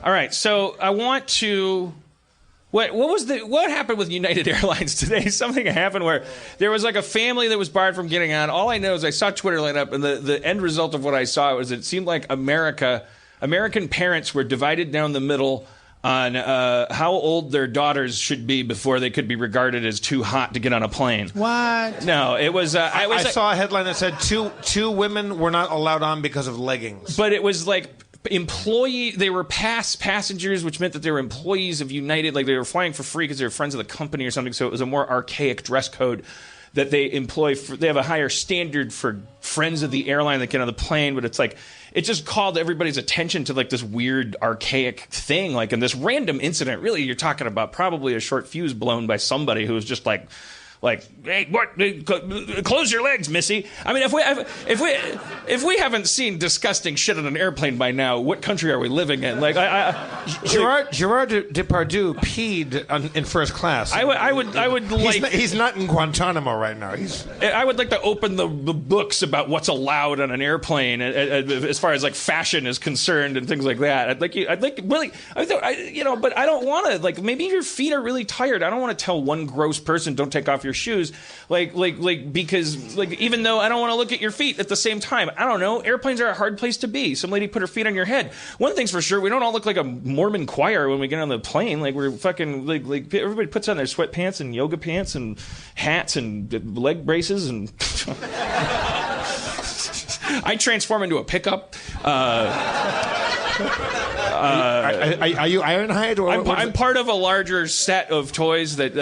All right, so I want to... What happened with United Airlines today? Something happened where there was like a family that was barred from getting on. All I know is I saw Twitter light up, and the end result of what I saw was it seemed like American parents were divided down the middle on how old their daughters should be before they could be regarded as too hot to get on a plane. What? No, it was... I saw a headline that said two women were not allowed on because of leggings. But it was like... they were passengers, which meant that they were employees of United, like they were flying for free because they were friends of the company or something, so it was a more archaic dress code that they employ. They have a higher standard for friends of the airline that get on the plane, but it's like, it just called everybody's attention to like this weird archaic thing, like in this random incident. Really, you're talking about probably a short fuse blown by somebody who was just like, hey, what? Close your legs, Missy. I mean, if we haven't seen disgusting shit on an airplane by now, what country are we living in? Like, Gerard Depardieu peed in first class. I would like. He's not in Guantanamo right now. I would like to open the books about what's allowed on an airplane as far as like fashion is concerned and things like that. But I don't want to, like, maybe your feet are really tired. I don't want to tell one gross person don't take off your shoes, because even though I don't want to look at your feet at the same time. I don't know. Airplanes are a hard place to be. Some lady put her feet on your head. One thing's for sure, we don't all look like a Mormon choir when we get on the plane. Like we're fucking like everybody puts on their sweatpants and yoga pants and hats and leg braces and. I transform into a pickup. Are you Ironhide? Or I'm part of a larger set of toys that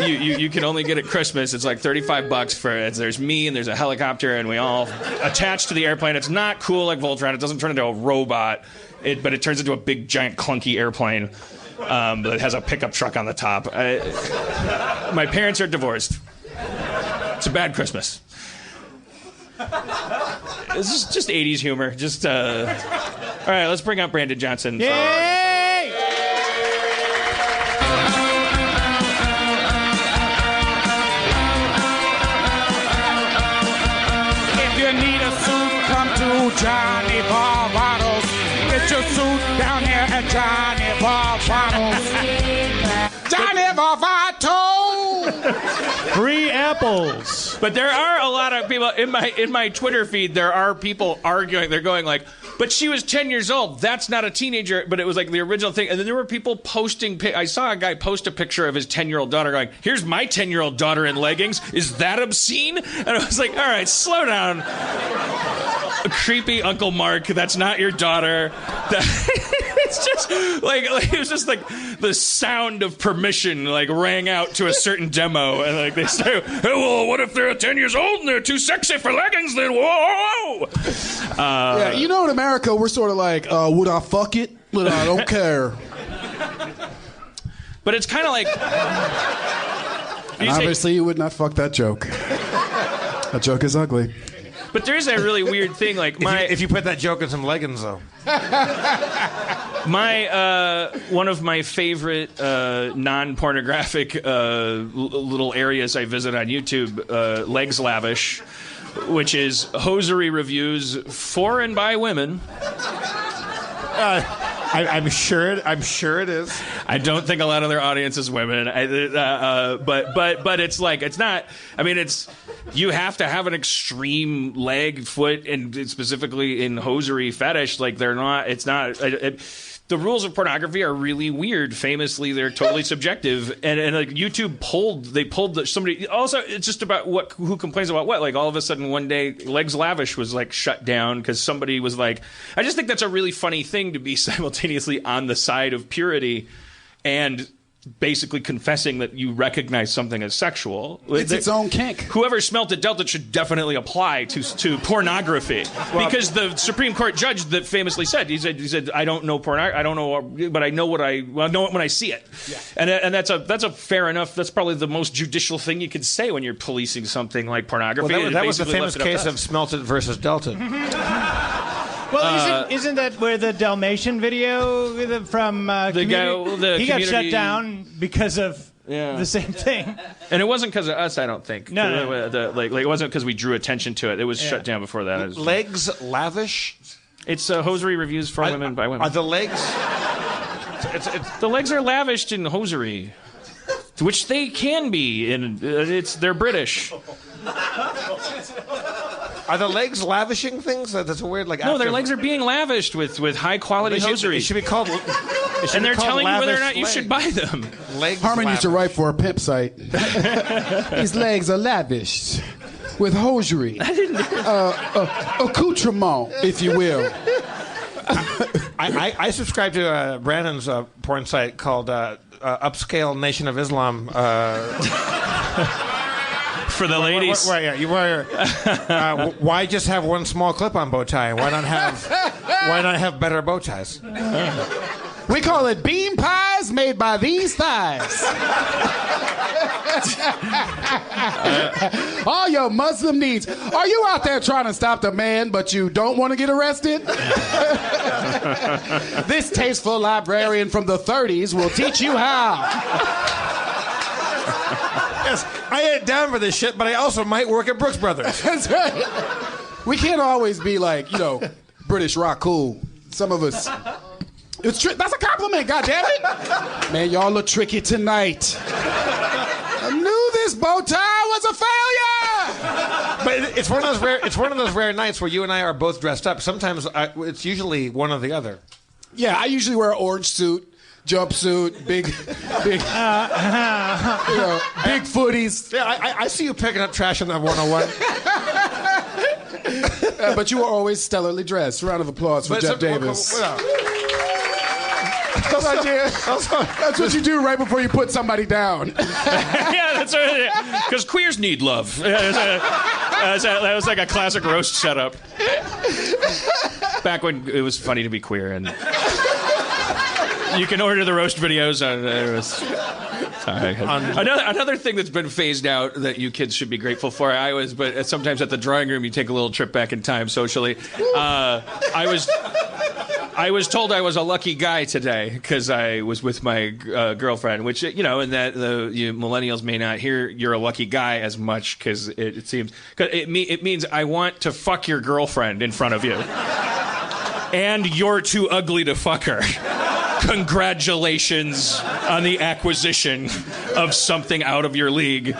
you can only get at Christmas. It's like $35 for it. There's me and there's a helicopter, and we all attach to the airplane. It's not cool like Voltron. It doesn't turn into a robot, but it turns into a big, giant, clunky airplane that has a pickup truck on the top. My parents are divorced. It's a bad Christmas. It's just 80s humor. Just all right, let's bring out Brandon Johnson. Yay! If you need a suit, come to Johnny Varvatos. Get your suit down here at Johnny Varvatos. Johnny Varvatos! Free apples. But there are a lot of people in my Twitter feed. There are people arguing. They're going like, but she was 10 years old. That's not a teenager. But it was like the original thing. And then there were people posting. I saw a guy post a picture of his 10-year-old daughter going, here's my 10-year-old daughter in leggings. Is that obscene? And I was like, all right, slow down. Creepy Uncle Mark. That's not your daughter. It's just like it was just like the sound of permission like rang out to a certain demo, and like they say, hey, well, what if they're 10 years old and they're too sexy for leggings? Then whoa. Yeah, in America we're sort of like, would I fuck it? But I don't care. But it's kind of like. And obviously, you would not fuck that joke. That joke is ugly. But there's a really weird thing, like if you put that joke in some leggings, though. One of my favorite non-pornographic little areas I visit on YouTube, Legs Lavish, which is hosiery reviews for and by women. I'm sure it is. I don't think a lot of their audience is women. But it's like, it's not. I mean, it's, you have to have an extreme leg, foot, and specifically in hosiery fetish. Like they're not. It's not. The rules of pornography are really weird. Famously, they're totally subjective. And like YouTube pulled somebody. Also, it's just about who complains about what. Like all of a sudden one day, Legs Lavish was like shut down because somebody was like. I just think that's a really funny thing to be simultaneously on the side of purity and basically confessing that you recognize something as sexual. It's its own kink. Whoever smelt it dealt it should definitely apply to pornography. Because the Supreme Court judge that famously said, he said, I don't know pornography, I don't know, but I know I know it when I see it. Yeah. And that's a fair enough, that's probably the most judicial thing you could say when you're policing something like pornography. Well, that was the famous case of Smelted versus Delted. Well, isn't that where the Dalmatian video from Community, he got shut down because of the same thing? And it wasn't because of us, I don't think. No. Like it wasn't because we drew attention to it. It was shut down before that. Legs Lavish? It's hosiery reviews for women by women. Are the legs? The legs are lavished in hosiery, which they can be. They're British. Are the legs lavishing things? That's a weird No, their legs are being lavished with high quality hosiery. It should be called. And they're telling you whether or not you should buy them. Legs Harmon used to write for a pimp site. His legs are lavished with hosiery, accoutrement, if you will. I subscribe to Brandon's porn site called Upscale Nation of Islam. For the ladies. Why just have one small clip-on bow tie? Why not have better bow ties? We call it bean pies made by these thighs. All your Muslim needs. Are you out there trying to stop the man, but you don't want to get arrested? This tasteful librarian from the 30s will teach you how. Yes, I ain't down for this shit, but I also might work at Brooks Brothers. That's right. We can't always be like, British rock cool. Some of us. That's a compliment, goddammit. Man, y'all look tricky tonight. I knew this bow tie was a failure. But it's one of those rare nights where you and I are both dressed up. Sometimes it's usually one or the other. Yeah, I usually wear an orange suit, jumpsuit, big footies. Yeah, I see you picking up trash on that 101. But you are always stellarly dressed. Round of applause for Jeff Davis. That's what you do right before you put somebody down. Yeah, that's right. Because queers need love. That was like a classic roast setup. Back when it was funny to be queer, and you can order the roast videos on. Another thing that's been phased out that you kids should be grateful for. But sometimes at the drawing room you take a little trip back in time socially. I was told I was a lucky guy today because I was with my girlfriend, which, and that you millennials may not hear you're a lucky guy as much because it seems, cause it means I want to fuck your girlfriend in front of you. And you're too ugly to fuck her. Congratulations on the acquisition of something out of your league.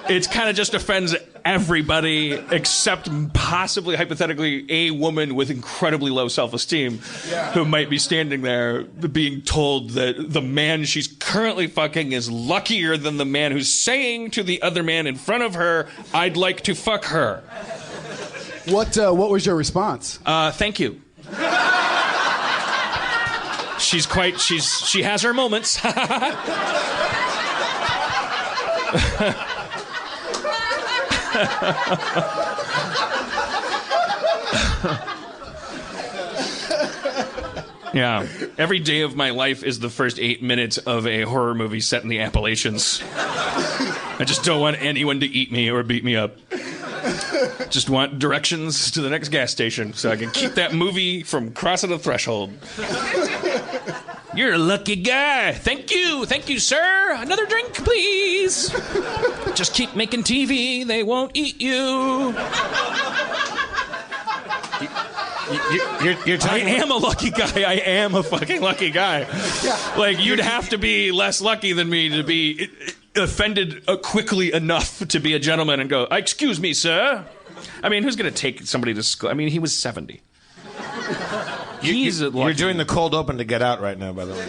It kind of just offends everybody except possibly, hypothetically, a woman with incredibly low self-esteem who might be standing there being told that the man she's currently fucking is luckier than the man who's saying to the other man in front of her, I'd like to fuck her. What was your response? Thank you. She has her moments. Yeah. Every day of my life is the first 8 minutes of a horror movie set in the Appalachians. I just don't want anyone to eat me or beat me up. Just want directions to the next gas station so I can keep that movie from crossing the threshold. You're a lucky guy. Thank you, sir. Another drink, please. Just keep making TV. They won't eat you. I am a lucky guy. I am a fucking lucky guy. Like, you'd have to be less lucky than me to be offended quickly enough to be a gentleman and go, excuse me, sir. I mean, who's going to take somebody to school? I mean, he was 70. You're doing the cold open to Get Out right now, by the way.